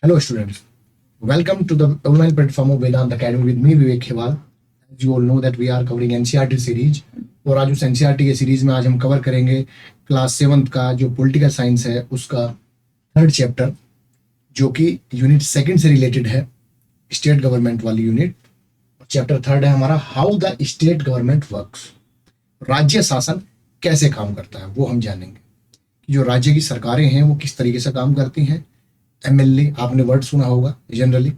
Hello, students. Welcome to the online platform of Vedant Academy with me, Vivek Khewal. As you all know that we are covering NCERT series और आज उस NCERT के series में आज हम cover करेंगे class 7th का जो पॉलिटिकल साइंस है उसका थर्ड चैप्टर जो कि यूनिट सेकंड से रिलेटेड है, स्टेट गवर्नमेंट वाली यूनिट। चैप्टर थर्ड है हमारा how the state government works, राज्य शासन कैसे काम करता है वो हम जानेंगे कि जो राज्य की सरकारें हैं वो किस तरीके से काम करती हैं। एमएलए आपने वर्ड सुना होगा जनरली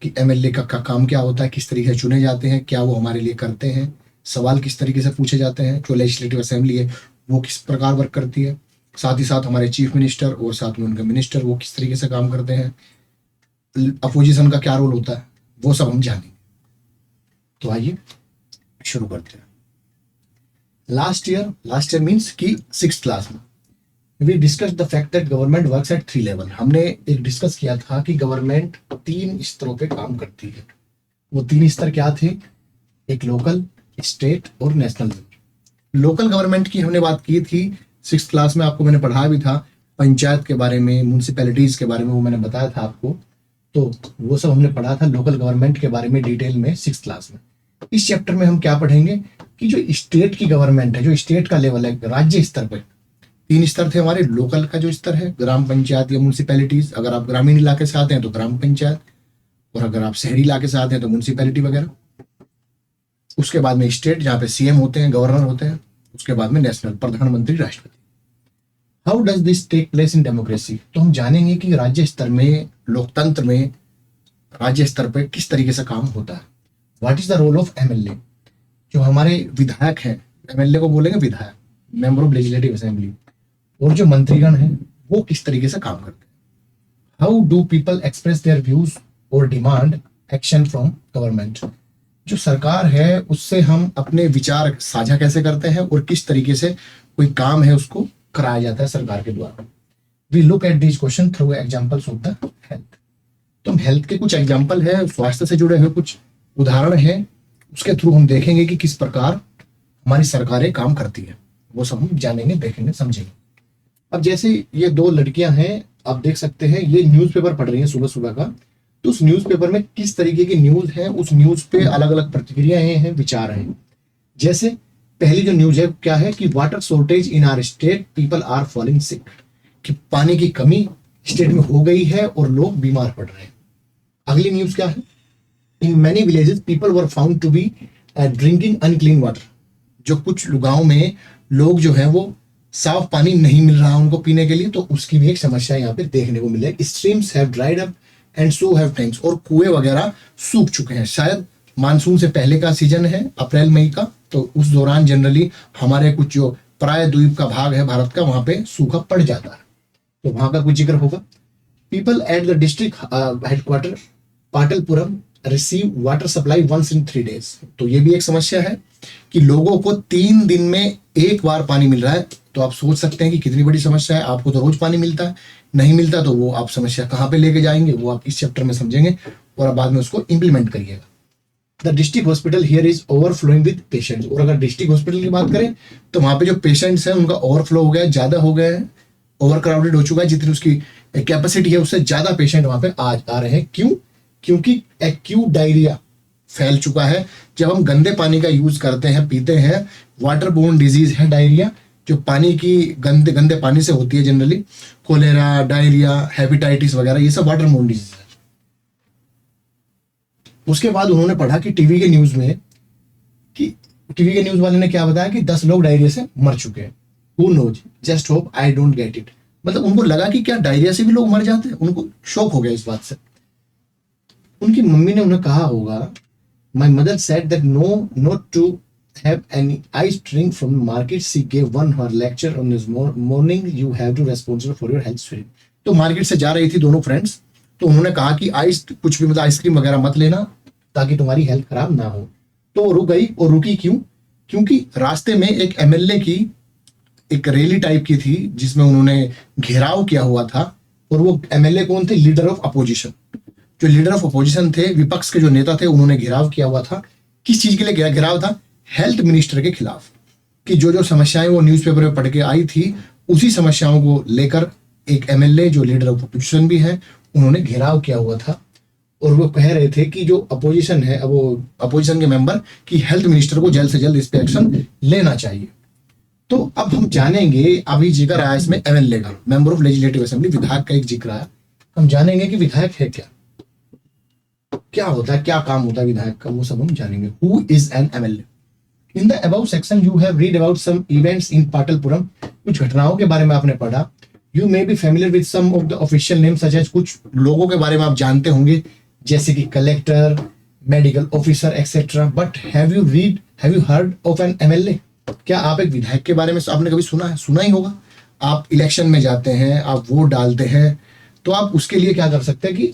कि एमएलए का काम क्या होता है, किस तरीके से चुने जाते हैं, क्या वो हमारे लिए करते हैं, सवाल किस तरीके से पूछे जाते हैं, जो लेजिस्लेटिव असेंबली है वो किस प्रकार वर्क करती है, साथ ही साथ हमारे चीफ मिनिस्टर और साथ में उनके मिनिस्टर वो किस तरीके से काम करते हैं, अपोजिशन का क्या रोल होता है, वो सब हम जानेंगे। तो आइए शुरू करते हैं। लास्ट ईयर मीन्स कि 6th क्लास में we discuss the fact that government works at 3 level. हमने एक डिस्कस किया था कि गवर्नमेंट 3 स्तरों पे काम करती है। वो 3 स्तर क्या थे? एक लोकल, स्टेट और नेशनल। लोकल गवर्नमेंट की हमने बात की थी 6th क्लास में, आपको मैंने पढ़ाया भी था पंचायत के बारे में, म्यूनसिपैलिटीज के बारे में, वो मैंने बताया था आपको। तो वो सब हमने पढ़ा था लोकल गवर्नमेंट के बारे में डिटेल में 6th क्लास में। इस चैप्टर में हम क्या पढ़ेंगे कि जो स्टेट की गवर्नमेंट है, जो स्टेट का लेवल है, राज्य स्तर पर 3 स्तर थे हमारे। लोकल का जो स्तर है ग्राम पंचायत या म्यूनसिपैलिटीज, अगर आप ग्रामीण इलाके से आते हैं तो ग्राम पंचायत, और अगर आप शहरी इलाके से आते हैं तो म्यूनसिपैलिटी वगैरह। उसके बाद में स्टेट जहाँ पे सीएम होते हैं, गवर्नर होते हैं। उसके बाद में नेशनल, प्रधानमंत्री, राष्ट्रपति। How does this take place in democracy? तो हम जानेंगे कि राज्य स्तर में, लोकतंत्र में, राज्य स्तर पर किस तरीके से काम होता है। What is the role of MLA? जो हमारे विधायक हैं, एमएलए को बोलेंगे विधायक, मेंबर ऑफ लेजिस्लेटिव असेंबली, और जो मंत्रीगण हैं वो किस तरीके से काम करते हैं। How do people express their views और डिमांड एक्शन फ्रॉम गवर्नमेंट? जो सरकार है उससे हम अपने विचार साझा कैसे करते हैं और किस तरीके से कोई काम है उसको कराया जाता है सरकार के द्वारा। We look at this question through examples of the health. तो हेल्थ के कुछ एग्जांपल है, स्वास्थ्य से जुड़े हुए कुछ उदाहरण है, उसके थ्रू हम देखेंगे कि किस प्रकार हमारी सरकारें काम करती है। वो सब हम जानेंगे, देखेंगे, समझेंगे। अब जैसे ये 2 लड़कियां हैं, आप देख सकते हैं ये न्यूज़पेपर पढ़ रही हैं सुबह सुबह का। तो उस न्यूज़पेपर में किस तरीके की न्यूज़ है, उस न्यूज़ पे अलग अलग प्रतिक्रियाएं हैं, विचार हैं। जैसे पहली जो न्यूज़ है क्या है कि water shortage in our state, people are falling sick, कि पानी की कमी स्टेट में हो गई है और लोग बीमार पड़ रहे हैं। अगली न्यूज़ क्या है? In many villages people were found to be drinking unclean water. जो कुछ गाँव में लोग जो है वो साफ पानी नहीं मिल रहा उनको पीने के लिए, तो उसकी भी एक समस्या यहाँ पे देखने को मिले। Streams have dried up and so have tanks, और कुएं वगैरह सूख चुके हैं। शायद मानसून से पहले का सीजन है, अप्रैल मई का, तो उस दौरान जनरली हमारे कुछ जो प्रायद्वीप का भाग है भारत का, वहां पे सूखा पड़ जाता है, तो वहां का कुछ जिक्र होगा। People at the district headquarter Patalpuram receive water supply once in 3 days। तो ये भी एक समस्या है कि लोगों को 3 दिन में एक बार पानी मिल रहा है। तो आप सोच सकते हैं कि कितनी बड़ी समस्या है। आपको तो रोज पानी मिलता है, नहीं मिलता तो वो आप समस्या कहाँ पे लेके जाएंगे, वो आप इस चैप्टर में समझेंगे और बाद में उसको इंप्लीमेंट करिएगा। The district hospital here is overflowing with patients. और अगर डिस्ट्रिक्ट हॉस्पिटल की बात करें तो वहां पे जो पेशेंट्स हैं उनका ओवरफ्लो हो गया है, ज्यादा हो गए हैं, ओवर क्राउडेड हो चुका है। जितनी उसकी कैपेसिटी है उससे ज्यादा पेशेंट वहां पे आ रहे हैं। क्यों? क्योंकि एक्यूट डायरिया फैल चुका है। जब हम गंदे पानी का यूज करते हैं, पीते हैं, वाटर बोर्न डिजीज है डायरिया, जो पानी की गंदे पानी से होती है जनरली, कोलेरा, डायरिया, हेपेटाइटिस वगैरह, ये सब वाटर बोर्न डिजीज है। उसके बाद उन्होंने पढ़ा कि टीवी के न्यूज वाले ने क्या बताया कि 10 लोग डायरिया से मर चुके हैं। Who knows, just hope I don't get it. मतलब उनको लगा कि क्या डायरिया से भी लोग मर जाते हैं, उनको शौक हो गया इस बात से। उनकी मम्मी ने उन्हें कहा होगा, my mother said that no not to have any ice drink from the market. She gave one her lecture on this morning. You have to responsible for your health. तो मार्केट से जा रही थी दोनों फ्रेंड्स, तो उन्होंने कहा कि आइस कुछ भी, मतलब आइसक्रीम वगैरह मत लेना ताकि तुम्हारी हेल्थ खराब ना हो। तो वो रुक गई, और रुकी क्यों? क्योंकि रास्ते में एक एमएलए की एक रैली टाइप की थी जिसमें उन्होंने घेराव किया हुआ था। और वो एमएलए कौन थे? Leader of opposition. जो लीडर ऑफ अपोजिशन थे, विपक्ष के जो नेता थे, उन्होंने घेराव किया हुआ था। किस चीज के लिए घेराव था? हेल्थ मिनिस्टर के खिलाफ, कि जो समस्याएं वो न्यूज़पेपर में पढ़ के आई थी, उसी समस्याओं को लेकर एक एमएलए जो लीडर ऑफ अपोजिशन भी है, उन्होंने घेराव किया हुआ था और वो कह रहे थे कि जो अपोजिशन है, वो अपोजिशन के मेंबर, कि हेल्थ मिनिस्टर को जल्द से जल्द इस पे एक्शन लेना चाहिए। तो अब हम जानेंगे, अभी जिक्र आया इसमें एमएलए का, मेंबर ऑफ लेजिस्लेटिव असेंबली, विधायक का एक जिक्र आया। हम जानेंगे कि विधायक है क्या, क्या होता है, क्या काम होता है विधायक का, वो सब हम जानेंगे। Who is an MLA? In the above section you have read about some events in Patalpuram. कुछ घटनाओं के बारे में आपने पढ़ा। You may be familiar with some of the official name such as, कुछ लोगों के बारे में आप जानते होंगे जैसे कि collector, medical officer etcetera. But have you heard of N MLA? क्या आप एक विधायक के बारे में आपने कभी सुना है? सुना ही होगा। आप इलेक्शन में जाते हैं, आप वोट डालते हैं, तो आप उसके लिए क्या कर सकते हैं कि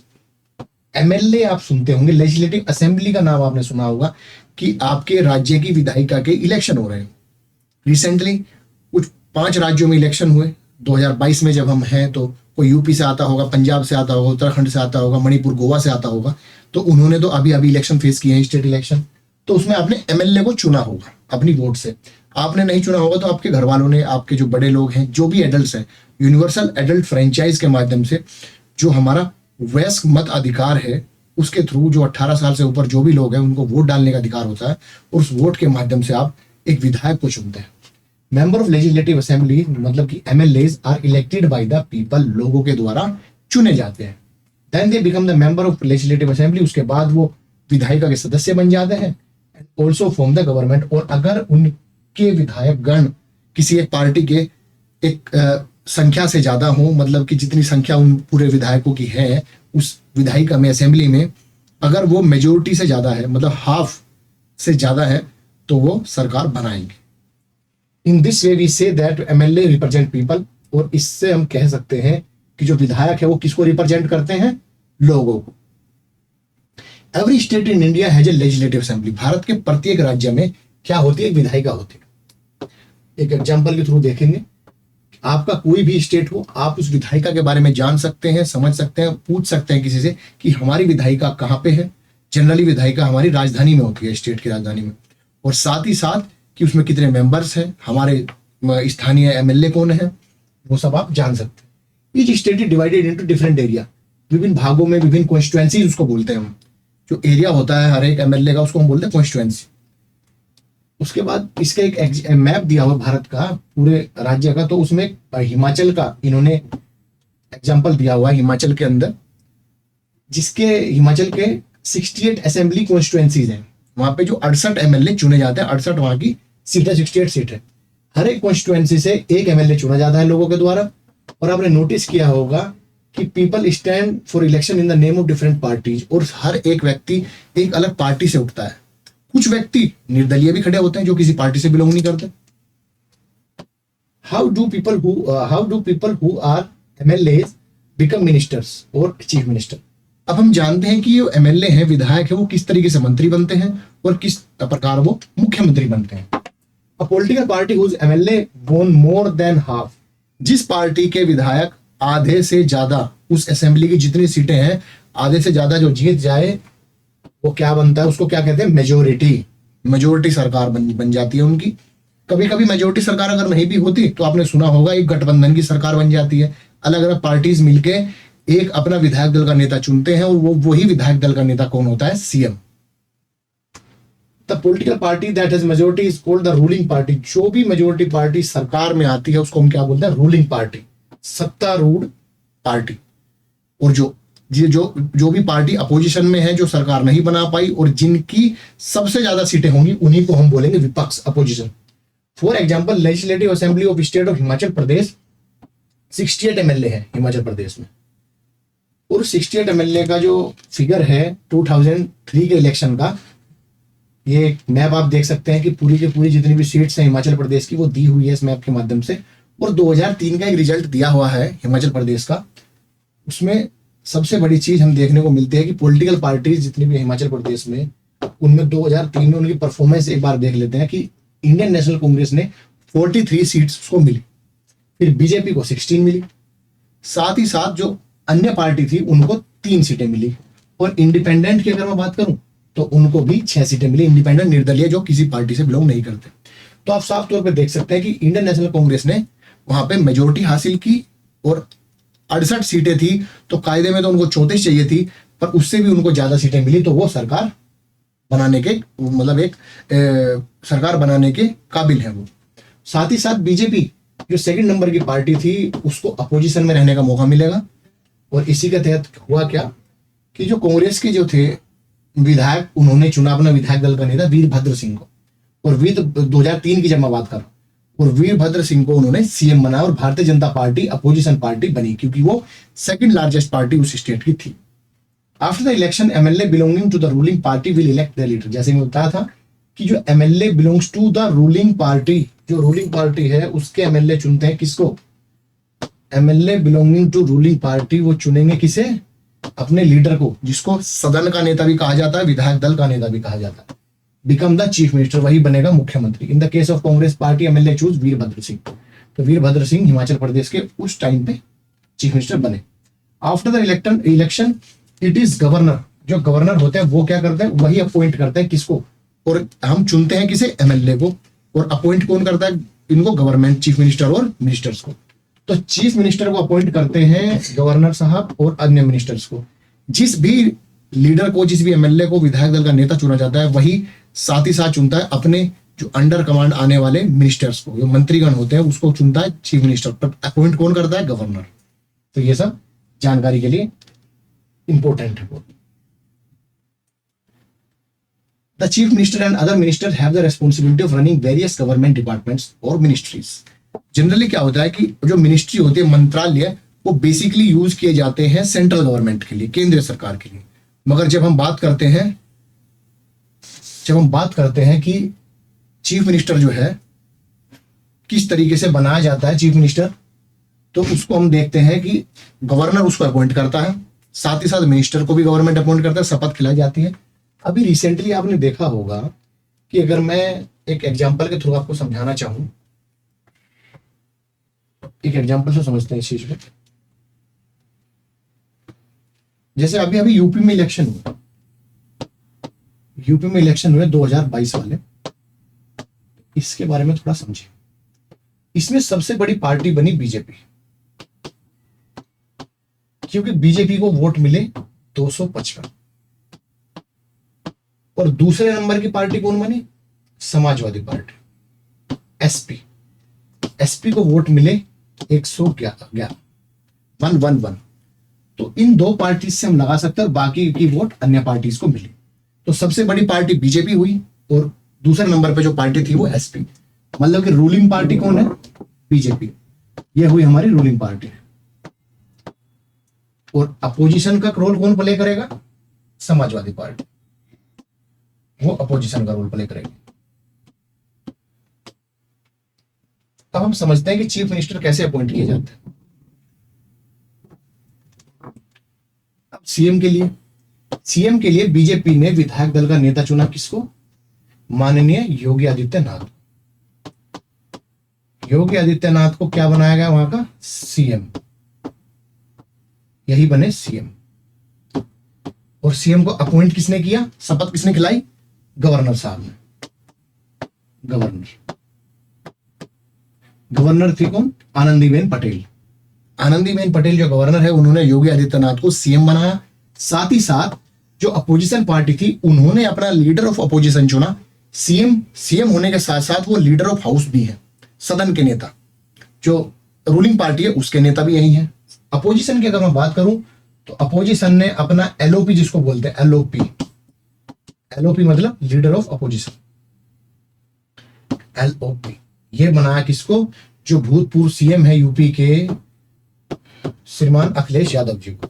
एमएलए आप सुनते होंगे। लेजिस्लेटिव असेंबली का नाम आपने सुना होगा कि आपके राज्य की विधायिका के इलेक्शन हो रहे हैं। रिसेंटली कुछ 5 राज्यों में इलेक्शन हुए। 2022 में जब हम हैं तो कोई यूपी से आता होगा, पंजाब से आता होगा, उत्तराखंड से आता होगा, मणिपुर, गोवा से आता होगा। तो उन्होंने तो अभी इलेक्शन फेस किए हैं, स्टेट इलेक्शन। तो उसमें आपने एमएलए को चुना होगा अपनी वोट से। आपने नहीं चुना होगा तो आपके घर वालों ने, आपके जो बड़े लोग हैं, जो भी एडल्ट हैं, यूनिवर्सल एडल्ट फ्रेंचाइज के माध्यम से, जो हमारा वयस्क मत अधिकार है, उसके थ्रू जो 18 साल से ऊपर जो भी लोग हैं उनको वोट डालने का अधिकार होता है, और उस वोट के माध्यम से आप एक विधायक को चुनते हैं। मेंबर ऑफ लेजिस्लेटिव असेंबली मतलब कि MLAs are elected by the people, लोगों के द्वारा चुने जाते हैं। Then they become the member of legislative assembly, उसके बाद वो विधायिका के सदस्य बन जाते हैं। And also form the government, और अगर उनके विधायक गण किसी एक पार्टी के एक संख्या से ज्यादा हो, मतलब कि जितनी संख्या उन पूरे विधायकों की है उस विधायिका में, असेंबली में, अगर वो मेजोरिटी से ज्यादा है, मतलब हाफ से ज्यादा है, तो वो सरकार बनाएंगे। In this way we say that MLA represent people, और इससे हम कह सकते हैं कि जो विधायक है वो किसको रिप्रेजेंट करते हैं? लोगों को। Every state in India has a legislative assembly, Bharat के प्रत्येक राज्य में क्या होती है? एक विधायिका होती है। एक एग्जाम्पल के थ्रू देखेंगे। आपका कोई भी स्टेट हो, आप उस विधायिका के बारे में जान सकते हैं, समझ सकते हैं, पूछ सकते हैं किसी से कि हमारी विधायिका कहाँ पे है। जनरली विधायिका हमारी राजधानी में होती है, स्टेट की राजधानी में, और साथ ही साथ कि उसमें कितने मेंबर्स हैं, हमारे स्थानीय एमएलए कौन है, वो सब आप जान सकते हैं। Each state is divided into different area, विभिन्न भागों में, विभिन्न कॉन्स्टिट्यूएंसीज उसको बोलते हैं हम। जो एरिया होता है हर एक एमएलए का, उसको हम बोलते हैं कॉन्स्टिट्यूएंसी। उसके बाद इसका एक मैप दिया हुआ भारत का, पूरे राज्य का। तो उसमें हिमाचल का इन्होंने एग्जाम्पल दिया हुआ है, हिमाचल के अंदर, जिसके हिमाचल के 68 असेंबली कॉन्स्टिट्यूएंसीज हैं। वहां पे जो 68 एमएलए चुने जाते हैं, 68 वहां की सीटें, 68 सीटें, हर एक कॉन्स्टिट्यूएंसी से एक एमएलए चुना जाता है लोगों के द्वारा। और आपने नोटिस किया होगा कि people stand for election in the name of different parties, और हर एक व्यक्ति एक अलग पार्टी से उठता है। कुछ व्यक्ति निर्दलीय भी खड़े होते हैं जो किसी पार्टी से बिलोंग नहीं करते। How do people who are MLAs become ministers और चीफ मिनिस्टर? अब हम जानते हैं कि जो एमएलए हैं, विधायक है, वो किस तरीके से मंत्री बनते हैं और किस प्रकार वो मुख्यमंत्री बनते हैं। A political party whose MLA won more than half, जिस पार्टी के विधायक आधे से ज्यादा, उस असेंबली की जितनी सीटें हैं आधे से ज्यादा जो जीत जाए, वो क्या बनता है? उसको क्या कहते हैं? मेजोरिटी सरकार बन जाती है उनकी। कभी कभी मेजोरिटी सरकार अगर नहीं भी होती तो आपने सुना होगा एक गठबंधन की सरकार बन जाती है। अलग अलग पार्टीज मिलके एक अपना विधायक दल का नेता चुनते हैं, और वही विधायक दल का नेता कौन होता है? CM. The political party that has majority is called the ruling party. जो भी मेजोरिटी पार्टी सरकार में आती है उसको हम क्या बोलते हैं? रूलिंग पार्टी, सत्तारूढ़ पार्टी। और जो भी पार्टी अपोजिशन में है, जो सरकार नहीं बना पाई और जिनकी सबसे ज्यादा सीटें होंगी, उन्हीं को हम बोलेंगे विपक्ष, opposition. For example, legislative assembly of state of Himachal Pradesh 68 MLA है हिमाचल प्रदेश में। और 68 एमएलए का जो फिगर है 2003 के इलेक्शन का, ये मैप आप देख सकते हैं कि पूरी की पूरी जितनी भी सीट्स हैं हिमाचल प्रदेश की वो दी हुई है इस मैप के माध्यम से। और 2003 का एक रिजल्ट दिया हुआ है हिमाचल प्रदेश का। उसमें सबसे बड़ी चीज हम देखने को मिलती है कि पॉलिटिकल पार्टीज जितनी भी हिमाचल प्रदेश में, उनमें 2003 में उनकी परफॉर्मेंस एक बार देख लेते हैं कि इंडियन नेशनल कांग्रेस ने 43 सीट्स उसको मिली, फिर बीजेपी को 16 मिली, साथ ही साथ जो अन्य पार्टी थी उनको 3 सीटें मिली, और इंडिपेंडेंट की अगर मैं बात करूं तो उनको भी 6 सीटें मिली। इंडिपेंडेंट, निर्दलीय, जो किसी पार्टी से बिलोंग नहीं करते। तो आप साफ तौर पर देख सकते हैं कि इंडियन नेशनल कांग्रेस ने वहां पे मेजोरिटी हासिल की, और 68 सीटें थी, तो कायदे में तो उनको 34 चाहिए थी, पर उससे भी उनको ज्यादा सीटें मिली, तो वो सरकार बनाने के मतलब एक सरकार बनाने के काबिल है वो। साथ ही साथ बीजेपी जो सेकंड नंबर की पार्टी थी, उसको अपोजिशन में रहने का मौका मिलेगा। और इसी के तहत हुआ क्या कि जो कांग्रेस के जो थे विधायक, उन्होंने चुना अपना विधायक दल का नेता वीरभद्र सिंह को, और 2003 की जब मैं बात कर रहा हूं, और वीरभद्र सिंह को उन्होंने सीएम बनाया, और Bharatiya Janata party opposition party बनी, क्योंकि वो सेकंड लार्जेस्ट पार्टी उस स्टेट की थी। After the election MLA belonging to the ruling party will elect the leader. जैसे मैं बताया था कि जो MLA belongs to the ruling party, जो रूलिंग पार्टी है उसके एमएलए चुनते हैं किसको? MLA belonging to ruling party वो चुनेंगे किसे? अपने लीडर को, जिसको सदन का नेता भी कहा जाता है, विधायक दल का नेता भी कहा जाता है। बिकम द चीफ मिनिस्टर, वही बनेगा मुख्यमंत्री। In the case of Congress party MLA choose Virbhadra Singh, तो वीरभद्र सिंह हिमाचल प्रदेश के उस टाइम पे चीफ मिनिस्टर बने। After the election it is governor, जो गवर्नर होते हैं वो क्या करते हैं? वही अपॉइंट करते हैं किसको? और हम चुनते हैं किसे? एमएलए को। और अपॉइंट कौन करता है इनको? गवर्नमेंट, चीफ मिनिस्टर और मिनिस्टर्स को। तो चीफ मिनिस्टर को अपॉइंट करते हैं गवर्नर साहब और अन्य मिनिस्टर्स को। जिस भी लीडर को, जिस भी एमएलए को विधायक दल का नेता चुना जाता है, वही साथ ही साथ चुनता है अपने जो अंडर कमांड आने वाले मिनिस्टर्स को, जो मंत्रीगण होते हैं उसको चुनता है चीफ मिनिस्टर। पर अपॉइंट कौन करता है? गवर्नर। तो ये सब जानकारी के लिए इंपॉर्टेंट है। The chief minister and other ministers have the responsibility of running various government departments or ministries. Generally क्या होता है कि जो मिनिस्ट्री होती है, मंत्रालय, वो बेसिकली यूज किए जाते हैं सेंट्रल गवर्नमेंट के लिए, केंद्रीय सरकार के लिए। मगर जब हम बात करते हैं कि चीफ मिनिस्टर जो है किस तरीके से बनाया जाता है चीफ मिनिस्टर, तो उसको हम देखते हैं कि गवर्नर उसको अपॉइंट करता है, साथ ही साथ मिनिस्टर को भी गवर्नमेंट अपॉइंट करता है, शपथ खिलाई जाती है। अभी रिसेंटली आपने देखा होगा कि अगर मैं एक एग्जांपल के थ्रू आपको समझाना चाहूं, एक एग्जांपल से समझते हैं इस चीज को। जैसे अभी अभी यूपी में इलेक्शन हुए 2022 वाले, इसके बारे में थोड़ा समझिए। इसमें सबसे बड़ी पार्टी बनी बीजेपी, क्योंकि बीजेपी को वोट मिले 255। और दूसरे नंबर की पार्टी कौन बनी? समाजवादी पार्टी, एसपी को वोट मिले 111। तो इन दो पार्टी से हम लगा सकते हैं, और बाकी की वोट अन्य पार्टीज को मिली। तो सबसे बड़ी पार्टी बीजेपी हुई, और दूसरे नंबर पे जो पार्टी थी वो एसपी। मतलब कि रूलिंग पार्टी कौन है? बीजेपी। ये हुई हमारी रूलिंग पार्टी। और अपोजिशन का रोल कौन प्ले करेगा? समाजवादी पार्टी, वो अपोजिशन का रोल प्ले करेगी। अब हम समझते हैं कि चीफ मिनिस्टर कैसे अपॉइंट किए जाते हैं। अब सीएम के लिए बीजेपी ने विधायक दल का नेता चुना किसको? माननीय योगी आदित्यनाथ। योगी आदित्यनाथ को क्या बनाया गया वहां का? सीएम। यही बने सीएम। और सीएम को अपॉइंट किसने किया? शपथ किसने खिलाई? गवर्नर साहब ने। गवर्नर थी कौन? आनंदीबेन पटेल। आनंदीबेन पटेल जो गवर्नर है, उन्होंने योगी आदित्यनाथ को सीएम बनाया। साथ ही साथ जो अपोजिशन पार्टी थी, उन्होंने अपना लीडर ऑफ अपोजिशन चुना। सीएम होने के साथ साथ वो लीडर ऑफ हाउस भी है, सदन के नेता। जो रूलिंग पार्टी है उसके नेता भी यही है। अपोजिशन की अगर मैं बात करूं तो अपोजिशन ने अपना एलओपी, जिसको बोलते हैं एलओपी मतलब लीडर ऑफ अपोजिशन, एलओपी, ये बनाया किसको? जो भूतपूर्व सीएम है यूपी के श्रीमान अखिलेश यादव जी को।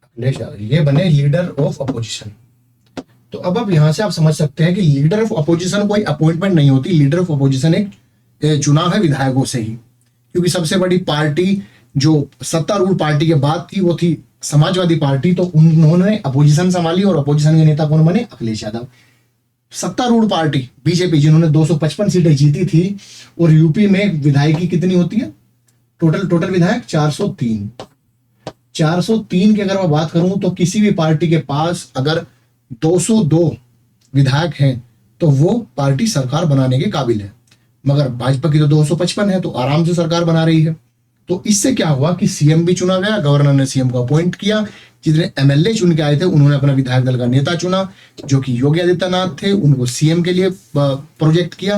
अखिलेश यादव ये बने लीडर ऑफ अपोजिशन। तो अब यहां से आप समझ सकते हैं कि लीडर ऑफ अपोजिशन कोई अपॉइंटमेंट नहीं होती। लीडर ऑफ अपोजिशन एक चुनाव है विधायकों से ही, क्योंकि सबसे बड़ी पार्टी जो सत्तारूढ़ पार्टी के बाद थी वो थी समाजवादी पार्टी। तो उन्होंने अपोजिशन संभाली, और अपोजिशन के नेता कौन बने? अखिलेश यादव। सत्तारूढ़ बीजेपी जिन्होंने 255 सीटें जीती थी, और यूपी में विधायकी कितनी होती है? टोटल विधायक 403। 403 की अगर मैं बात करूं तो किसी भी पार्टी के पास अगर 202 विधायक हैं तो वो पार्टी सरकार बनाने के काबिल है। मगर भाजपा की तो 255 है, तो आराम से सरकार बना रही है। तो इससे क्या हुआ कि सीएम भी चुना गया, गवर्नर ने सीएम को अपॉइंट किया, जितने एमएलए चुन के आए थे उन्होंने अपना विधायक दल का नेता चुना जो कि योगी आदित्यनाथ थे, उनको सीएम के लिए प्रोजेक्ट किया,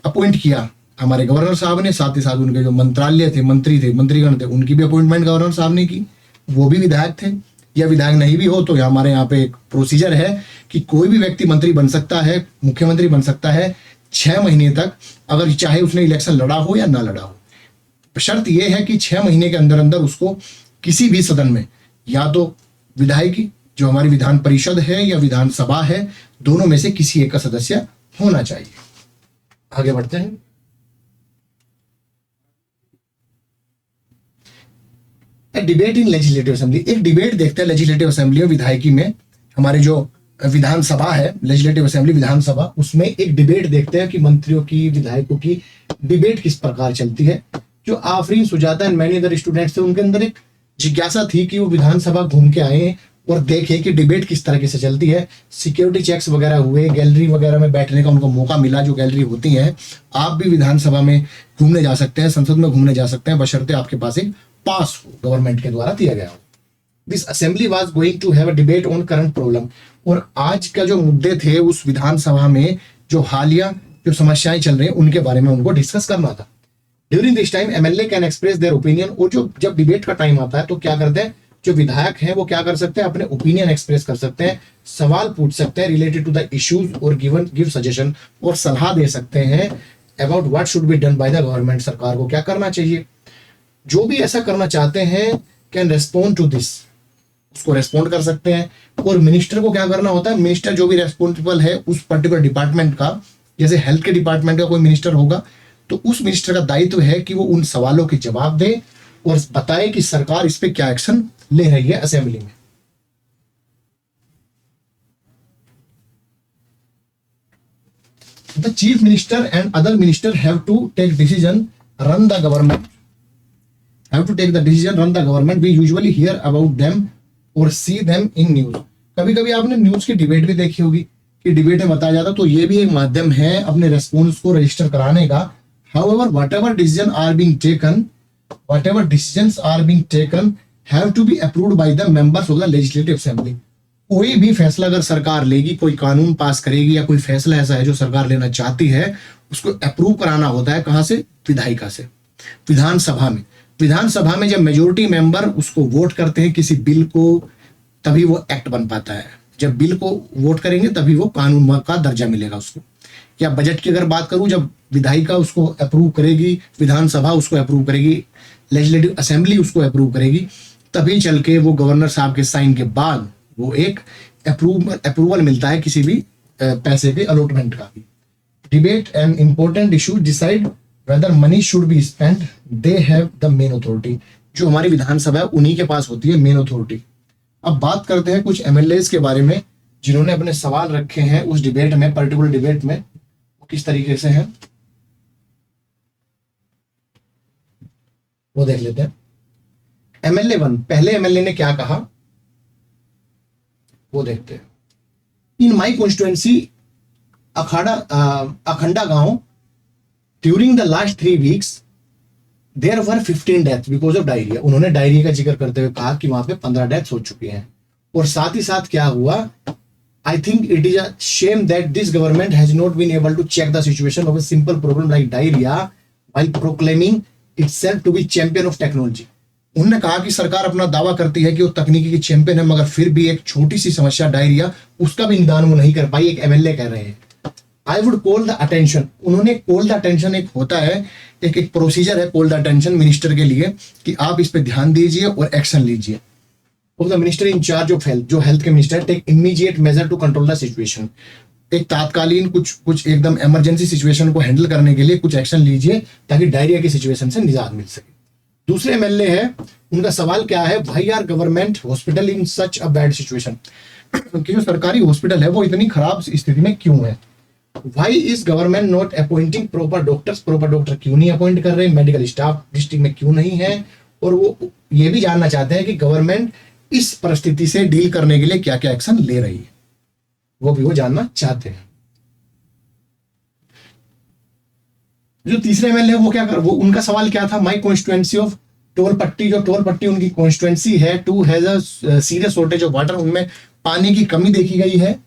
अपॉइंट किया हमारे गवर्नर साहब ने। साथ ही साथ उनके जो मंत्रालय थे, मंत्री थे, मंत्रीगण थे, उनकी भी अपॉइंटमेंट गवर्नर साहब ने की, वो भी विधायक थे। या विधायक नहीं भी हो तो हमारे यहाँ पे एक प्रोसीजर है कि कोई भी व्यक्ति मंत्री बन सकता है, मुख्यमंत्री बन सकता है 6 महीने तक, अगर चाहे उसने इलेक्शन लड़ा हो या ना लड़ा हो। शर्त यह है कि 6 महीने के अंदर अंदर उसको किसी भी सदन में, या तो विधायकी जो हमारी विधान परिषद है या विधानसभा है, दोनों में से किसी एक का सदस्य होना चाहिए। आगे बढ़ते हैं। डिबेट इन लेजिस्लेटिव असेंबली, एक डिबेट देखते हैं लेजिस्लेटिव असेंबली में, विधायकी में, हमारे जो विधानसभा है, लेजिस्लेटिव असेंबली विधानसभा, उसमें एक डिबेट देखते हैं कि मंत्रियों की, विधायकों की डिबेट किस प्रकार चलती है। जो Afreen, Sujata and many other students थे, उनके अंदर एक जिज्ञासा थी कि वो विधानसभा घूम के आए और देखे कि डिबेट किस तरीके से चलती है। सिक्योरिटी चेक्स वगैरह हुए, गैलरी वगैरह में बैठने का उनको मौका मिला, जो गैलरी होती है। आप भी विधानसभा में घूमने जा सकते हैं, संसद में घूमने जा सकते हैं, बशर्ते आपके पास एक पास हो, गवर्नमेंट के द्वारा दिया गया हो। This assembly was going to have a debate on current problem, और आज का जो मुद्दे थे उस विधानसभा में, जो हालिया जो समस्याएं चल रही हैं उनके बारे में उनको डिस्कस करना था। During this time MLA can express their opinion, और जो जब डिबेट का टाइम आता है तो क्या करते हैं, जो विधायक हैं वो क्या कर सकते हैं, अपने ओपिनियन एक्सप्रेस कर सकते हैं, सवाल पूछ सकते हैं रिलेटेड टू द इश्यूज, और गिव सजेशन, और सलाह दे सकते हैं about what should be done by the government, सरकार को क्या करना चाहिए। जो भी ऐसा करना चाहते हैं कैन रेस्पॉन्ड टू दिस, उसको रेस्पॉन्ड कर सकते हैं। और मिनिस्टर को क्या करना होता है, मिनिस्टर जो भी रेस्पॉन्सिबल है उस पर्टिकुलर डिपार्टमेंट का, जैसे हेल्थ के डिपार्टमेंट का कोई मिनिस्टर होगा तो उस मिनिस्टर का दायित्व है कि वो उन सवालों के जवाब दे और बताए कि सरकार इस पे क्या एक्शन ले रही है असेंबली में। The chief minister and other minister have to take decision, run the government. Have to take the decision, run the government. We usually hear about them or see them in news. कभी कभी आपने news की debate भी देखी होगी कि debate में बताया जाता, तो ये भी एक माध्यम है अपने रेस्पॉन्स को रजिस्टर कराने का। However, whatever decisions are being taken have to be approved by the members of the legislative assembly. कोई भी फैसला अगर सरकार लेगी, कोई कानून पास करेगी या कोई फैसला ऐसा है जो सरकार लेना चाहती है, उसको अप्रूव कराना होता है। कहां से, विधायिका से, विधानसभा में। विधानसभा में जब मेजोरिटी मेंबर उसको वोट करते हैं किसी बिल को, तभी वो एक्ट बन पाता है। जब बिल को वोट करेंगे तभी वो कानून का दर्जा मिलेगा उसको। या बजट की अगर बात करूं, जब विधायिका उसको अप्रूव करेगी, विधानसभा उसको अप्रूव करेगी, लेजिस्लेटिव असेंबली उसको अप्रूव करेगी, तभी चल के वो गवर्नर साहब के साइन के बाद वो एक अप्रूवल मिलता है किसी भी पैसे के अलॉटमेंट का भी। Debate an important issue, decide whether money should be spent, they have the main authority. जो हमारी विधानसभा है उन्हीं के पास होती है मेन अथॉरिटी। अब बात करते हैं कुछ एमएलएस के बारे में जिन्होंने अपने सवाल रखे हैं उस डिबेट में, पर्टिकुलर डिबेट में, वो किस तरीके से हैं वो देख लेते हैं। एमएलए 1, पहले एमएलए ने क्या कहा वो देखते हैं। इन माई कॉन्स्टिट्युएंसी अखंडा गांव, during the last 3 weeks there were 15 death because of diarrhoea. उन्होंने डायरिया का जिक्र करते हुए कहा कि वहां पे 15 डेथ हो चुकी हैं। और साथ ही साथ क्या हुआ, I think it is a shame that this government has not been able to check the situation of a simple problem like diarrhoea while proclaiming itself to be champion of technology. उन्होंने कहा कि सरकार अपना दावा करती है कि वो तकनीकी की चैंपियन है, मगर फिर भी एक छोटी सी समस्या डायरिया, उसका भी निदान वो नहीं कर पाई। एक एमएलए कह रहे हैं। I would call the attention, उन्होंने कॉल द अटेंशन, एक होता है, एक प्रोसीजर है कॉल द अटेंशन मिनिस्टर के लिए कि आप इस पे ध्यान दीजिए और एक्शन लीजिए। Of the minister in charge of health, जो हेल्थ के minister, take immediate measure to control the situation. एक तात्कालीन कुछ एकदम इमरजेंसी सिचुएशन को हैंडल करने के लिए कुछ एक्शन लीजिए ताकि डायरिया की सिचुएशन से निजात मिल सके। दूसरे एमएलए है, उनका सवाल क्या है, why are government hospital in such a bad situation, कि जो सरकारी हॉस्पिटल है वो इतनी खराब स्थिति में क्यों है। Why is government not appointing proper doctors, proper doctor क्यों नहीं अपॉइंट कर रहे, मेडिकल स्टाफ डिस्ट्रिक्ट में क्यों नहीं है। और वो ये भी जानना चाहते हैं कि गवर्नमेंट इस परिस्थिति से डील करने के लिए क्या क्या एक्शन ले रही है, वो भी वो जानना चाहते हैं। जो तीसरे एमएलए वो क्या कर, वो उनका सवाल क्या था, माई कॉन्स्टिट्यूएंसी ऑफ टोल पट्टी, जो टोल पट्टी उनकी कॉन्स्टिट्यूएंसी है, too has a serious shortage of water, उनमें पानी की कमी देखी गई है।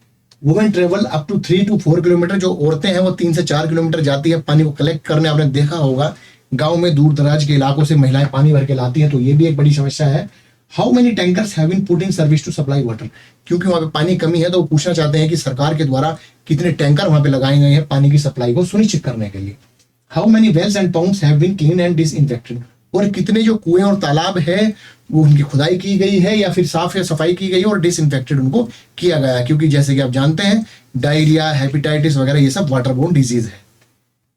Women travel up to 3 to 4 kilometre, जो औरतें हैं वो 3 से 4 किलोमीटर जाती है पानी को कलेक्ट करने। आपने देखा होगा गांव में दूर दराज के इलाकों से महिलाएं पानी भर के लाती हैं, तो ये भी एक बड़ी समस्या है। How many tankers have been put in service to supply water, क्योंकि वहां पे पानी की कमी है तो वो पूछना चाहते हैं कि सरकार के द्वारा कितने टैंकर वहां पे लगाए गए हैं पानी की सप्लाई को सुनिश्चित करने के लिए। How many wells and pumps have been clean and disinfected, और कितने जो कुएं और तालाब है वो उनकी खुदाई की गई है या फिर साफ या सफाई की गई है और डिसइंफेक्टेड उनको किया गया है, क्योंकि जैसे कि आप जानते हैं डायरिया, हेपेटाइटिस वगैरह ये सब वाटरबोर्न डिजीज है।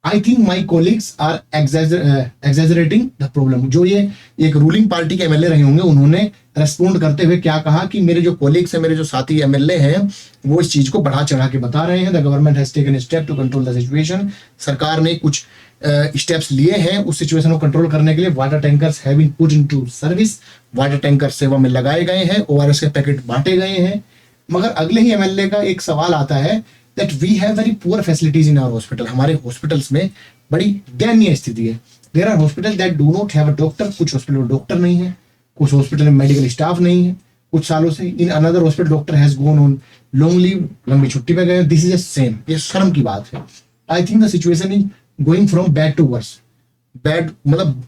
I think my colleagues are exaggerating the problem, जो ये एक रूलिंग पार्टी के एमएलए रहे होंगे, उन्होंने रेस्पोंड करते हुए क्या कहा कि मेरे जो कोलिग्स हैं, मेरे जो साथी एमएलए हैं, वो इस चीज को बढ़ा चढ़ा के बता रहे हैं। The government has taken step to control the situation, सरकार ने कुछ स्टेप्स लिए हैं उस सिचुएशन को कंट्रोल करने के लिए। Water tankers have been put into service, water tanker सेवा में लगाए गए हैं, ओआरएस के पैकेट बांटे गए हैं। मगर अगले ही एमएलए का एक सवाल आता है that we have very poor facilities in our hospital, हमारे हॉस्पिटल्स में बड़ी दयनीय स्थिति है। There are hospital that do not have a doctor, कुछ हॉस्पिटल में डॉक्टर नहीं है, कुछ हॉस्पिटल में मेडिकल स्टाफ नहीं है कुछ सालों से। In another hospital doctor has gone on long leave, लंबी छुट्टी पे गए। दिस इज अ सेम, ये शर्म की बात है। I think the situation is going from bad to worse, bad मतलब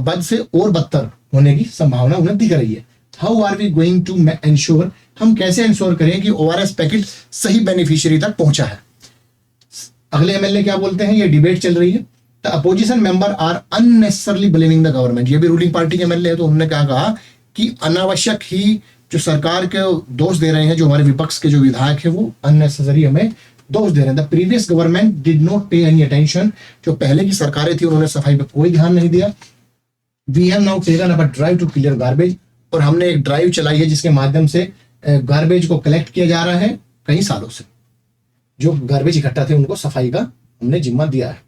बद से और बदतर होने की संभावना उन्हें दिख रही है। How are we going to ensure, हम कैसे इंश्योर करें कि ओआरएस पैकेट सही बेनिफिशियरी तक पहुंचा है। अगले एमएलए क्या बोलते हैं, ये डिबेट चल रही है। The opposition member are unnecessarily blaming the government, ये भी रूलिंग पार्टी के एमएलए है, तो उन्होंने क्या कहा कि अनावश्यक ही जो सरकार के दोष दे रहे हैं, जो हमारे विपक्ष के जो विधायक है वो अननेसेसरी हमें दोष दे रहे हैं। The previous government did not पे एनी अटेंशन, जो पहले की सरकारें थी उन्होंने सफाई पे कोई ध्यान नहीं दिया। We have now taken up a drive to clear garbage, और हमने एक ड्राइव चलाई है जिसके माध्यम से गार्बेज को कलेक्ट किया जा रहा है कई सालों से। जो गार्बेज इकट्ठा थे उनको सफाई का हमने जिम्मा दिया है।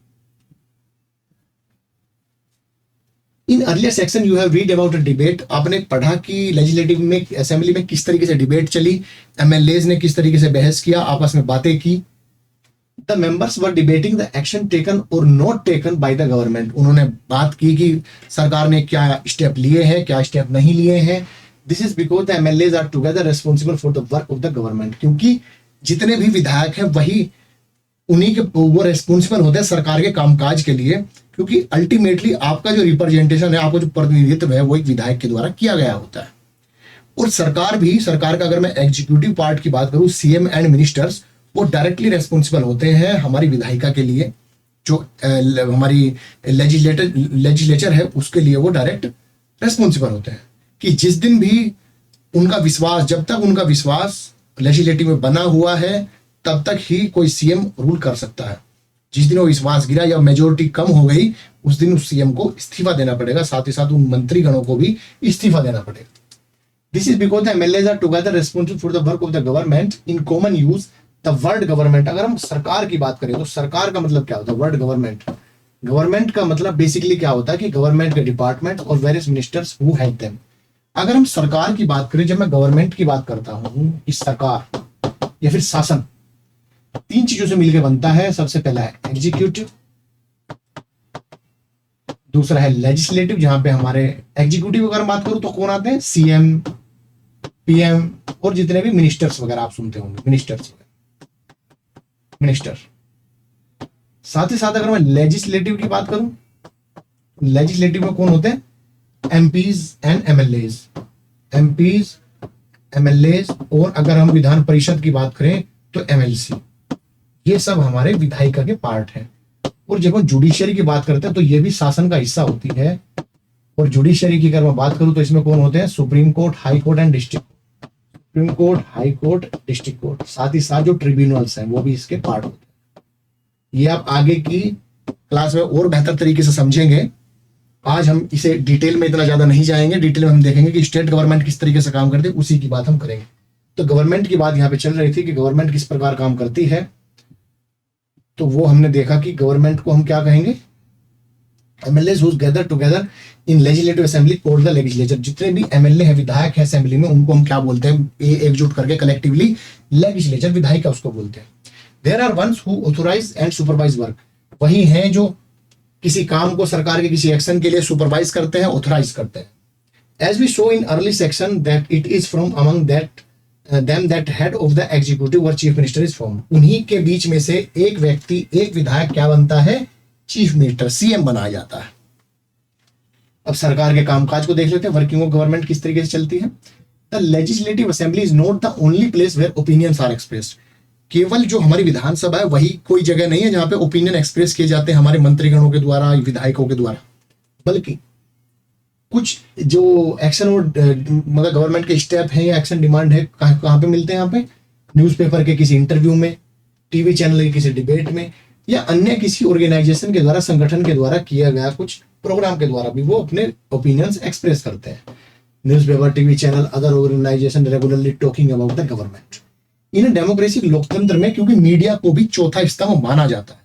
In earlier section you have read about a debate, आपने पढ़ा कि लेजिस्लेटिव में, असेंबली में किस तरीके से डिबेट चली, एमएलएज ने किस तरीके से बहस किया, आपस में बातें की। The members were debating the action taken or not taken by the government, उन्होंने बात की कि सरकार ने क्या स्टेप लिए हैं, क्या स्टेप नहीं लिए हैं। This is because the MLAs are together responsible for the work of the government, क्योंकि जितने भी विधायक हैं वही उन्हीं के वो रिस्पॉन्सिबल होते हैं सरकार के कामकाज के लिए, क्योंकि अल्टीमेटली आपका जो रिप्रेजेंटेशन है, आपका जो प्रतिनिधित्व है वो एक विधायक के द्वारा किया गया होता है। और सरकार भी, सरकार का अगर मैं एग्जीक्यूटिव पार्ट की बात करूं, सीएम एंड मिनिस्टर्स वो डायरेक्टली रेस्पॉन्सिबल होते हैं हमारी विधायिका के लिए, जो हमारी लेजिस्लेचर है उसके लिए वो डायरेक्ट रेस्पॉन्सिबल होते हैं। कि जिस दिन भी उनका विश्वास, जब तक उनका विश्वास लेजिस्लेटिव में बना हुआ है तब तक ही कोई सीएम रूल कर सकता है। जिस दिन वो विश्वास गिरा या मेजोरिटी कम हो गई उस दिन उस सीएम को इस्तीफा देना पड़ेगा, साथ ही साथ उन मंत्रीगणों को भी इस्तीफा देना पड़ेगा। This is because the MLAs are together responsible for the work of the government in common use the word government. अगर हम सरकार की बात करें तो सरकार का मतलब क्या होता है, वर्ड गवर्नमेंट। गवर्नमेंट का मतलब बेसिकली क्या होता है कि गवर्नमेंट के डिपार्टमेंट और various ministers who help them. अगर हम सरकार की बात करें, जब मैं गवर्नमेंट की बात करता हूं, इस सरकार या फिर शासन तीन चीजों से मिलकर बनता है। सबसे पहला है एग्जीक्यूटिव, दूसरा है लेजिस्लेटिव, जहां पे हमारे एग्जीक्यूटिव अगर बात करूं तो कौन आते हैं, सीएम, पीएम और जितने भी मिनिस्टर्स वगैरह आप सुनते होंगे, मिनिस्टर। साथ ही साथ अगर मैं लेजिस्लेटिव की बात करूं, लेजिस्लेटिव में कौन होते हैं, MPs and MLAs, MPs, MLAs, और अगर हम विधान परिषद की बात करें तो एमएलसी। ये सब हमारे विधायिका के पार्ट हैं। और जब हम जुडिशियरी की बात करते हैं तो ये भी शासन का हिस्सा होती है। और जुडिशियरी की अगर मैं बात करूं तो इसमें कौन होते हैं, supreme court, high court and district, supreme court, high court, district court. साथ ही साथ जो ट्रिब्यूनल्स हैं वो भी इसके पार्ट होते हैं। ये आप आगे की क्लास में और बेहतर तरीके से समझेंगे। आज हम इसे डिटेल में इतना ज्यादा नहीं जाएंगे, डिटेल में हम देखेंगे कि स्टेट गवर्नमेंट किस तरीके से काम करती है, उसी की बात हम करेंगे। तो गवर्नमेंट की बात यहाँ पे चल रही थी कि गवर्नमेंट किस प्रकार काम करती है, तो वो हमने देखा कि गवर्नमेंट को हम क्या कहेंगे, MLAs who gather together in legislative assembly और द लेजिस्लेचर। जितने भी एमएलए हैं, विधायक है असेंबली में, उनको हम क्या बोलते हैं, एकजुट करके कलेक्टिवली लेजिस्लेचर, विधायिका उसको बोलते हैं। There are ones who authorise and supervise work, वही हैं जो किसी काम को सरकार के किसी एक्शन के लिए सुपरवाइज करते हैं, ऑथराइज करते हैं. As we show in early section that it is from among them that head of the executive or chief minister is formed. उन्हीं के बीच में से एक व्यक्ति, एक विधायक क्या बनता है? चीफ मिनिस्टर, सीएम बनाया जाता है. अब सरकार के कामकाज को देख लेते हैं, वर्किंग ऑफ गवर्नमेंट किस तरीके से चलती है. The legislative assembly is not the only place where opinions are expressed. केवल जो हमारी विधानसभा है वही कोई जगह नहीं है जहां पे ओपिनियन एक्सप्रेस किए जाते हैं हमारे मंत्रीगणों के द्वारा, विधायकों के द्वारा, बल्कि कुछ जो एक्शन और मतलब गवर्नमेंट के स्टेप हैं या एक्शन डिमांड है कहाँ पे मिलते हैं? यहाँ पे न्यूज़पेपर के किसी इंटरव्यू में, टीवी चैनल के किसी डिबेट में, या अन्य किसी ऑर्गेनाइजेशन के द्वारा, संगठन के द्वारा किया गया कुछ प्रोग्राम के द्वारा भी वो अपने ओपिनियंस एक्सप्रेस करते हैं. Newspaper, TV channel, other organisation regularly talking about the government. In democracy, लोकतंत्र में, क्योंकि मीडिया को भी चौथा स्तंभ माना जाता है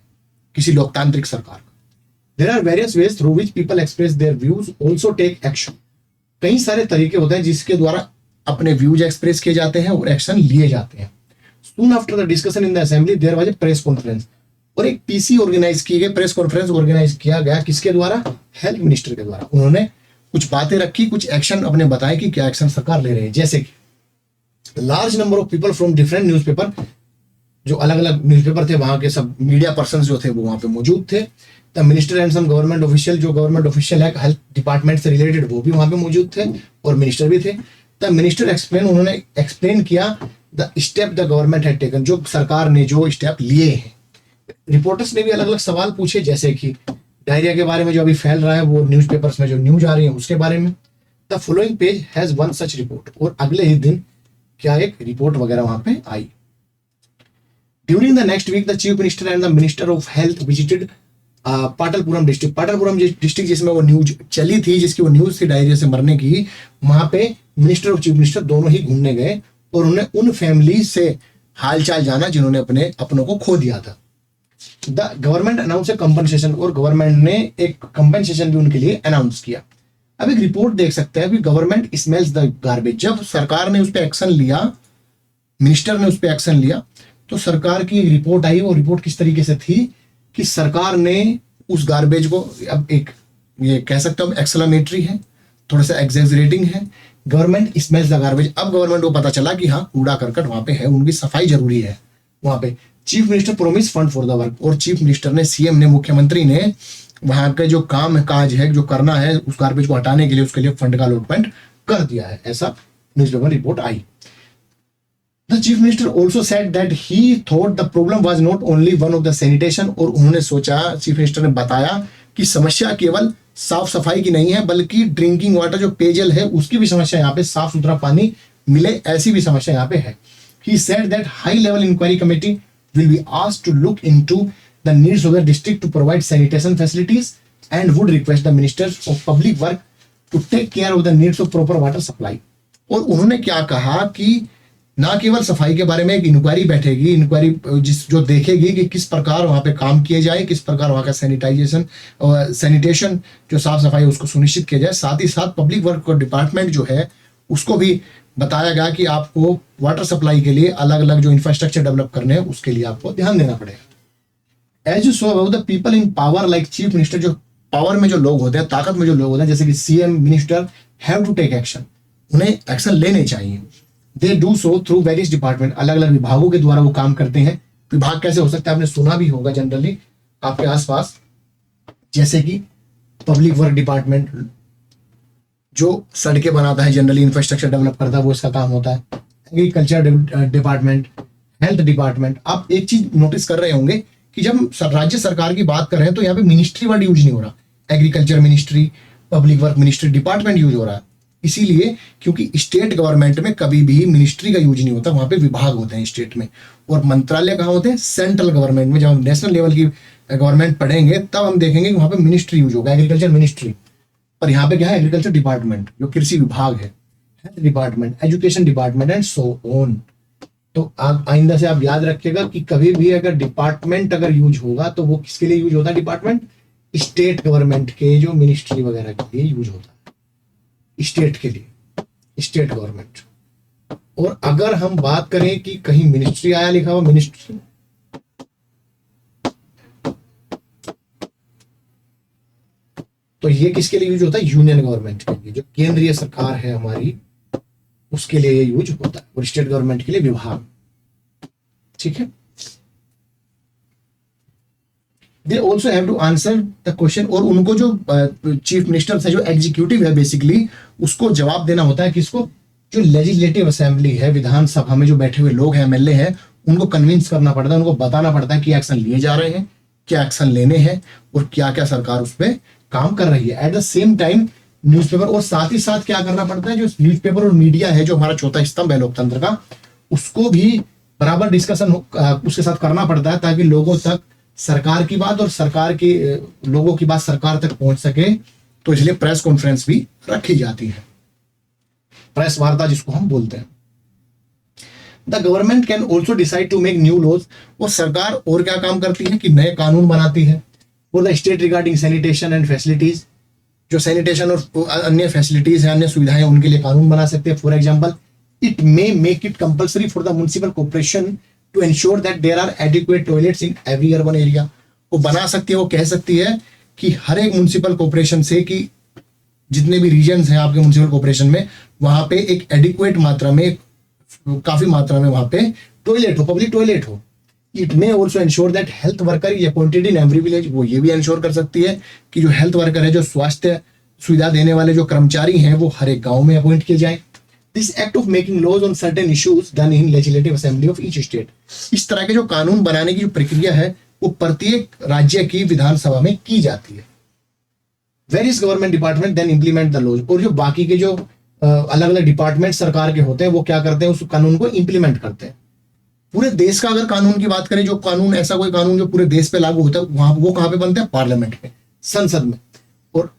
किसी लोकतांत्रिक सरकार. There are various ways through which people express their views, also take action. कई सारे तरीके होते हैं जिसके द्वारा अपने व्यूज एक्सप्रेस किए जाते हैं और एक्शन लिए जाते हैं. Soon after the discussion in the assembly, there was a press conference. और एक पीसी ऑर्गेनाइज की गई, प्रेस कॉन्फ्रेंस ऑर्गेनाइज किया गया किसके द्वारा? हेल्थ मिनिस्टर के द्वारा. उन्होंने कुछ बातें रखी, कुछ एक्शन अपने बताए कि क्या एक्शन सरकार ले रही है. जैसे कि large number of people from different newspaper, जो अलग अलग न्यूज़पेपर थे वहां के सब मीडिया पर्सन जो थे वो वहां पे मौजूद थे. The minister and some government official, जो गवर्नमेंट ऑफिशियल है हेल्थ डिपार्टमेंट से रिलेटेड, वो भी वहां पे मौजूद थे और मिनिस्टर भी थे. द मिनिस्टर एक्सप्लेन, उन्होंने एक्सप्लेन किया the step the government had taken, जो सरकार ने जो स्टेप लिए हैं. रिपोर्टर्स ने भी अलग अलग सवाल पूछे, जैसे कि डायरिया के बारे में जो अभी फैल रहा है, वो न्यूज़पेपर्स में जो न्यूज आ रही है उसके बारे में. The following page has one such report, और अगले ही दिन क्या एक रिपोर्ट वगैरह वहां पे आई. During the next week the chief minister and the minister of health visited Patalpuram district. Patalpuram district जिसमें वो न्यूज चली थी, जिसकी वो न्यूज थी डायरिया से मरने की, वहां पे मिनिस्टर और चीफ मिनिस्टर दोनों ही घूमने गए और उन्हें उन फैमिली से हालचाल जाना जिन्होंने अपने अपनों को खो दिया था. The government announce A compensation, और गवर्नमेंट ने एक कंपनसेशन भी उनके लिए अनाउंस किया. अब एक रिपोर्ट देख सकते हैं, अभी गवर्नमेंट स्मेल्स द गार्बेज. जब सरकार ने उस पर एक्शन लिया, मिनिस्टर ने उस पर एक्शन लिया, तो सरकार की एक रिपोर्ट आई. वो रिपोर्ट किस तरीके से थी कि सरकार ने उस गार्बेज को, अब एक ये कह सकते हो एक्सक्लेमेटरी है, थोड़ा सा एग्जैजरेटिंग है, गवर्नमेंट स्मेल्स द गार्बेज. अब गवर्नमेंट को पता चला कि हाँ कूड़ा करकट वहां पे है, उनकी सफाई जरूरी है वहां पे. Chief minister promise fund for the work, और चीफ मिनिस्टर ने, सीएम ने, मुख्यमंत्री ने वहां के जो काम काज है, जो करना है उस गार्बेज को हटाने के लिए, उसके लिए फंड का अलॉटमेंट कर दिया है. ऐसा newspaper report I. The chief minister also said that he thought the problem was not only one of the sanitation, और उन्होंने सोचा, चीफ मिनिस्टर ने बताया कि समस्या केवल साफ सफाई की नहीं है, बल्कि ड्रिंकिंग वाटर, जो पेयजल है, उसकी भी समस्या यहाँ पे, साफ सुथरा पानी मिले ऐसी भी समस्या यहाँ पे है. He said that high level inquiry committee will be asked to look into the needs of the district to provide sanitation facilities and would request the ministers of public work to take care of the needs of proper water supply. और उन्होंने क्या कहा कि ना केवल सफाई के बारे में एक इंक्वायरी बैठेगी, इंक्वायरी जो देखेगी कि किस प्रकार वहां पे काम किए जाए, किस प्रकार वहां का सैनिटाइजेशन और सैनिटेशन जो साफ सफाई उसको सुनिश्चित किया जाए. साथ ही साथ पब्लिक वर्क डिपार्टमेंट जो है उसको भी बताया गया कि आपको वाटर सप्लाई के लिए अलग अलग जो इंफ्रास्ट्रक्चर डेवलप करने हैं उसके लिए आपको ध्यान देना पड़ेगा. As you saw about the people in power, like chief minister, जो पावर में जो लोग होते हैं, ताकत में जो लोग होते हैं, जैसे कि CM, minister, have to take action, उन्हें एक्शन लेने चाहिए. They do so through various department, अलग अलग विभागों के द्वारा वो काम करते हैं. विभाग कैसे हो सकता है, आपने सुना भी होगा जनरली आपके आसपास, जैसे कि पब्लिक वर्क डिपार्टमेंट जो सड़कें बनाता है, जनरली इंफ्रास्ट्रक्चर डेवलप करता है, वो इसका काम होता है. Agriculture department, health department. आप एक चीज नोटिस कर रहे होंगे कि जब राज्य सरकार की बात कर रहे हैं तो यहाँ पे मिनिस्ट्री वर्ड यूज नहीं हो रहा. Agriculture ministry, public work ministry, department use हो रहा है. इसीलिए क्योंकि स्टेट गवर्नमेंट में कभी भी मिनिस्ट्री का यूज नहीं होता, वहां पे विभाग होते हैं स्टेट में, और मंत्रालय कहाँ होते हैं, सेंट्रल गवर्नमेंट में. जब हम नेशनल लेवल की गवर्नमेंट पढ़ेंगे तब हम देखेंगे कि वहां पे मिनिस्ट्री यूज होगा, एग्रीकल्चर मिनिस्ट्री. और यहाँ पे क्या है, एग्रीकल्चर डिपार्टमेंट जो कृषि विभाग है, health department, education department and so on. तो आप आइंदा से आप याद रखिएगा कि कभी भी अगर डिपार्टमेंट अगर यूज होगा तो वो किसके लिए यूज होता है, डिपार्टमेंट स्टेट गवर्नमेंट के जो मिनिस्ट्री वगैरह के लिए यूज होता है, स्टेट के लिए, स्टेट गवर्नमेंट. और अगर हम बात करें कि कहीं मिनिस्ट्री आया लिखा हुआ, मिनिस्ट्री, तो ये किसके लिए यूज होता है? यूनियन गवर्नमेंट के लिए, जो केंद्रीय सरकार है हमारी, उसके लिए ये यूज होता है, और स्टेट गवर्नमेंट के लिए विभाग। ठीक है। They also have to answer the question, और उनको जो चीफ मिनिस्टर है, जो एग्जीक्यूटिव है बेसिकली, उसको जवाब देना होता है किसको? जो लेजिस्लेटिव असेंबली है, विधानसभा में जो बैठे हुए लोग हैं, एमएलए हैं, उनको कन्विंस करना पड़ता है, उनको बताना पड़ता है कि एक्शन लिए जा रहे हैं, क्या एक्शन लेने हैं, और क्या क्या सरकार उस पर काम कर रही है। At the same time newspaper, और साथ ही साथ क्या करना पड़ता है, जो न्यूज़पेपर और मीडिया है, जो हमारा चौथा स्तंभ है लोकतंत्र का, उसको भी बराबर डिस्कशन उसके साथ करना पड़ता है, ताकि लोगों तक सरकार की बात और सरकार के लोगों की बात सरकार तक पहुंच सके। तो इसलिए प्रेस कॉन्फ्रेंस भी रखी जाती है, प्रेस वार्ता जिसको हम बोलते हैं। The government can also decide to make new laws, और सरकार और क्या काम करती है कि नए कानून बनाती है। For the state regarding sanitation and facilities, जो सैनिटेशन और अन्य फैसिलिटीज है, अन्य सुविधाएं, उनके लिए कानून बना सकते हैं। For example, it may make it compulsory for the municipal corporation to ensure that there are adequate toilets in every urban area. वो बना सकती है, वो कह सकती है कि हर एक म्युनिसिपल कॉर्पोरेशन से, कि जितने भी रीजन्स हैं आपके म्युनिसिपल कॉर्पोरेशन में, वहां पे एक एडिक्वेट मात्रा में, काफी मात्रा में वहां पे टॉयलेट हो, पब्लिक टॉयलेट हो। It may also ensure that health worker is appointed in every village, वो ये भी एंश्योर कर सकती है कि जो हेल्थ वर्कर है, जो स्वास्थ्य सुविधा देने वाले जो कर्मचारी हैं, वो हर एक गांव में अपॉइंट किए जाए। This act of making laws on certain issues done in legislative assembly of each state, इस तरह के जो कानून बनाने की जो प्रक्रिया है, वो प्रत्येक राज्य की विधानसभा में की जाती है। Various government department then implement the laws, और जो बाकी के जो अलग अलग डिपार्टमेंट सरकार के होते हैं, वो क्या करते हैं? उस कानून को इंप्लीमेंट करते हैं। पूरे देश का अगर कानून की बात करें, जो कानून, ऐसा कोई कानून जो पूरे देश पे लागू होता है, वहां वो कहां पे बनते हैं? पार्लियामेंट में, संसद में। और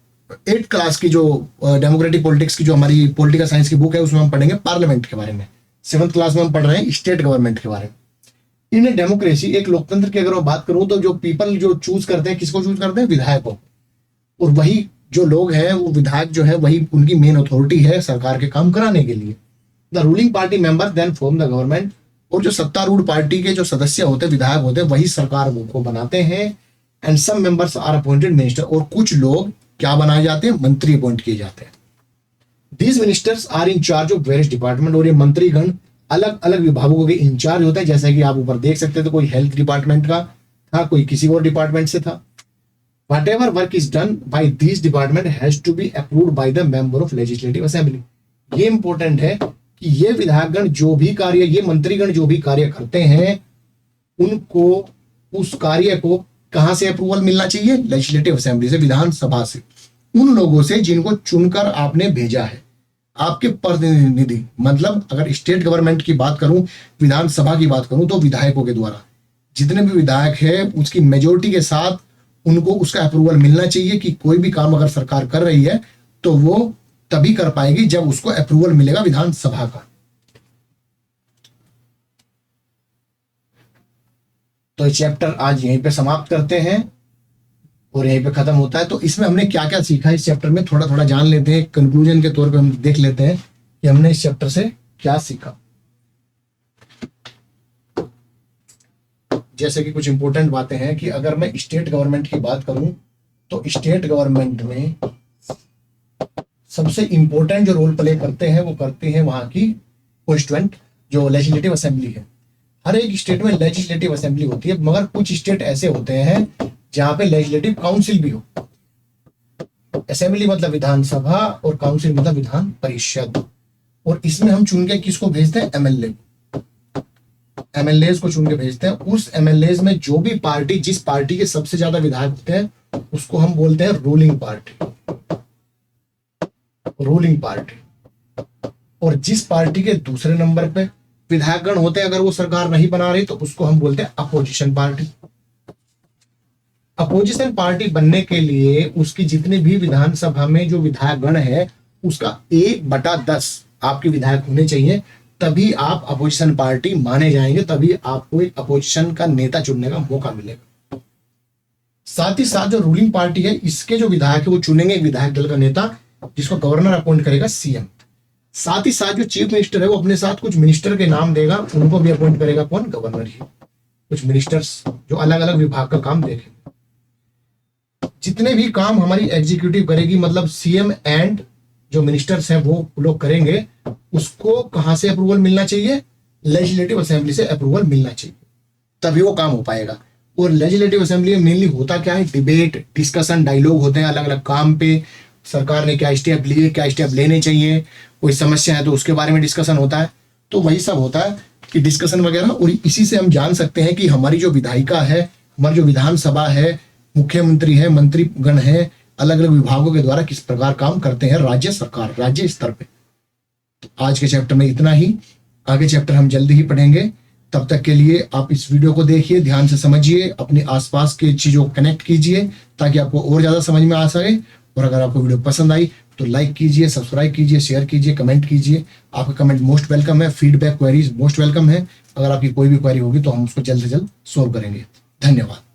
8th क्लास की जो डेमोक्रेटिक पॉलिटिक्स की जो हमारी पॉलिटिकल साइंस की बुक है, उसमें हम पढ़ेंगे पार्लियामेंट के बारे में। 7th क्लास में हम पढ़ रहे हैं स्टेट गवर्नमेंट के बारे में। इन डेमोक्रेसी, एक लोकतंत्र की अगर मैं बात करूं, तो जो पीपल जो चूज करते हैं, किसको चूज करते हैं? विधायकों। और वही जो लोग हैं, वो विधायक जो है, वही उनकी मेन अथॉरिटी है सरकार के काम कराने के लिए। The ruling party member then form the government, और जो सत्तारूढ़ पार्टी के जो सदस्य होते हैं, विधायक होते हैं, वही सरकार को बनाते हैं। And some members are appointed minister, और कुछ लोग क्या बनाए जाते हैं? मंत्री अपॉइंट किए जाते हैं। These ministers are in charge of various department, और ये मंत्रीगण अलग अलग विभागों के इंचार्ज होते हैं। जैसे कि आप ऊपर देख सकते हैं, तो कोई हेल्थ डिपार्टमेंट का था, कोई किसी और डिपार्टमेंट से था। Whatever work is done by these department has to be approved by the member of legislative assembly. ये इंपॉर्टेंट है कि ये विधायकगण जो भी कार्य, ये मंत्रीगण जो भी कार्य करते हैं, उनको उस कार्य को कहां से अप्रूवल मिलना चाहिए? लेजिस्लेटिव असेंबली से, विधानसभा से, उन लोगों से जिनको चुनकर आपने भेजा है, आपके प्रतिनिधि। मतलब अगर स्टेट गवर्नमेंट की बात करूं, विधानसभा की बात करूं, तो विधायकों के द्वारा, जितने भी विधायक है, उसकी मेजोरिटी के साथ उनको उसका अप्रूवल मिलना चाहिए कि कोई भी काम अगर सरकार कर रही है, तो वो तभी कर पाएगी जब उसको अप्रूवल मिलेगा विधानसभा का। तो चैप्टर आज यहीं पे समाप्त करते हैं और यहीं पे खत्म होता है। तो इसमें हमने क्या क्या सीखा इस चैप्टर में, थोड़ा थोड़ा जान लेते हैं। कंक्लूजन के तौर पे हम देख लेते हैं कि हमने इस चैप्टर से क्या सीखा। जैसे कि कुछ इंपॉर्टेंट बातें हैं कि अगर मैं स्टेट गवर्नमेंट की बात करूं, तो स्टेट गवर्नमेंट में सबसे इंपॉर्टेंट जो रोल प्ले करते हैं, वो करते हैं वहां की कॉन्स्टिट्यूएंट जो लेजिस्लेटिव असेंबली है। हर एक स्टेट में लेजिस्लेटिव असेंबली होती है, मगर कुछ स्टेट ऐसे होते हैं जहां पे लेजिस्लेटिव काउंसिल भी हो। असेंबली मतलब विधानसभा और काउंसिल मतलब विधान परिषद। और इसमें हम चुन के किसको भेजते हैं? एमएलए, एमएलए को चुन के भेजते हैं। उस एमएलए में जो भी पार्टी, जिस पार्टी के सबसे ज्यादा विधायक होते हैं, उसको हम बोलते हैं रूलिंग पार्टी, रूलिंग पार्टी। और जिस पार्टी के दूसरे नंबर पे विधायकगण होते हैं, अगर वो सरकार नहीं बना रही, तो उसको हम बोलते हैं अपोजिशन पार्टी। अपोजिशन पार्टी बनने के लिए उसकी जितने भी विधानसभा में जो विधायकगण है, उसका 1/10 आपके विधायक होने चाहिए, तभी आप अपोजिशन पार्टी माने जाएंगे, तभी आपको एक अपोजिशन का नेता चुनने का मौका मिलेगा। साथ ही साथ जो रूलिंग पार्टी है, इसके जो विधायक है वो चुनेंगे एक विधायक दल का नेता, जिसको गवर्नर अपॉइंट करेगा, सीएम। साथ ही साथ जो चीफ मिनिस्टर है, वो अपने साथ कुछ मिनिस्टर के नाम देगा, उनको भी अपॉइंट करेगा कौन? गवर्नर ही। कुछ मिनिस्टर्स जो अलग अलग विभाग का काम देखेंगे। जितने भी काम हमारी एग्जीक्यूटिव करेगी, मतलब सीएम एंड जो मिनिस्टर्स हैं वो लोग करेंगे, उसको कहां से अप्रूवल मिलना चाहिए? लेजिस्लेटिव असेंबली से अप्रूवल मिलना चाहिए, तभी वो काम हो पाएगा। और लेजिस्लेटिव असेंबली में मेनली होता क्या है? डिबेट, डिस्कशन, डायलॉग होते हैं अलग अलग काम पे। सरकार ने क्या स्टेप लिए, क्या स्टेप लेने चाहिए, कोई समस्या है तो उसके बारे में डिस्कशन होता है। तो वही सब होता है कि डिस्कशन वगैरह। और इसी से हम जान सकते हैं कि हमारी जो विधायिका है, हमारी जो विधानसभा है, मुख्यमंत्री है, मंत्रीगण है, अलग अलग विभागों के द्वारा किस प्रकार काम करते हैं राज्य सरकार, राज्य स्तर पे। तो आज के चैप्टर में इतना ही, आगे चैप्टर हम जल्दी ही पढ़ेंगे। तब तक के लिए आप इस वीडियो को देखिए, ध्यान से समझिए, अपने आसपास के चीजों को कनेक्ट कीजिए ताकि आपको और ज्यादा समझ में आ सके। और अगर आपको वीडियो पसंद आई तो लाइक कीजिए, सब्सक्राइब कीजिए, शेयर कीजिए, कमेंट कीजिए। आपका कमेंट मोस्ट वेलकम है, फीडबैक, क्वेरीज मोस्ट वेलकम है। अगर आपकी कोई भी क्वेरी होगी तो हम उसको जल्द से जल्द सोल्व करेंगे। धन्यवाद।